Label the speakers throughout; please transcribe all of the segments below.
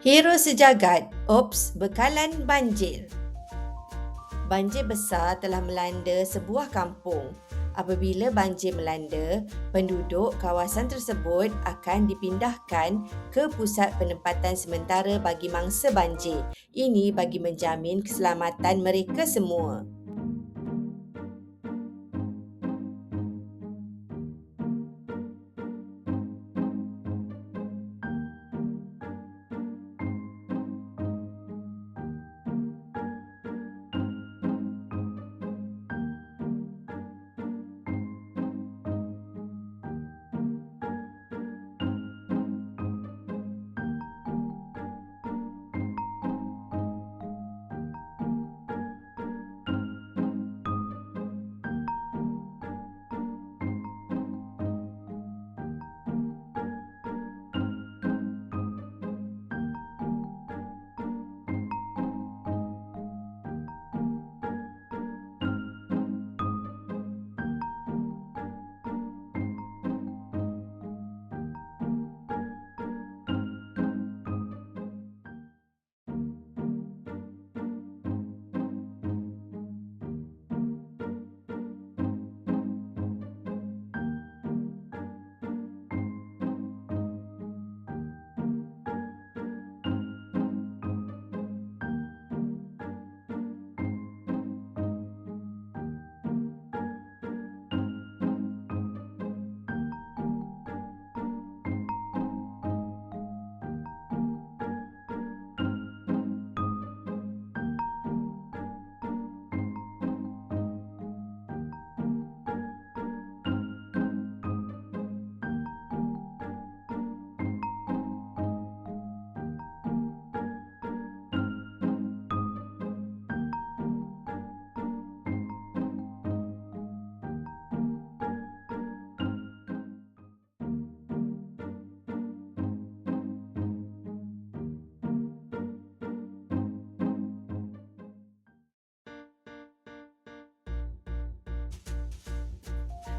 Speaker 1: Hero sejagat, Ops bekalan banjir. Banjir besar telah melanda sebuah kampung. Apabila banjir melanda, penduduk kawasan tersebut akan dipindahkan ke pusat penempatan sementara bagi mangsa banjir. Ini bagi menjamin keselamatan mereka semua.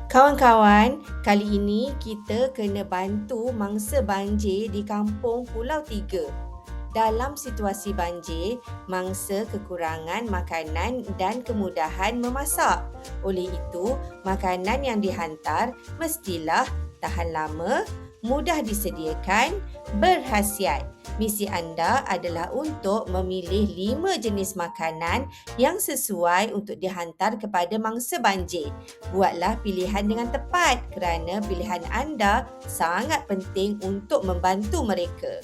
Speaker 1: Kawan-kawan, kali ini kita kena bantu mangsa banjir di kampung Pulau Tiga. Dalam situasi banjir, mangsa kekurangan makanan dan kemudahan memasak. Oleh itu, makanan yang dihantar mestilah tahan lama, mudah disediakan, berkhasiat. Misi anda adalah untuk memilih 5 jenis makanan yang sesuai untuk dihantar kepada mangsa banjir. Buatlah pilihan dengan tepat kerana pilihan anda sangat penting untuk membantu mereka.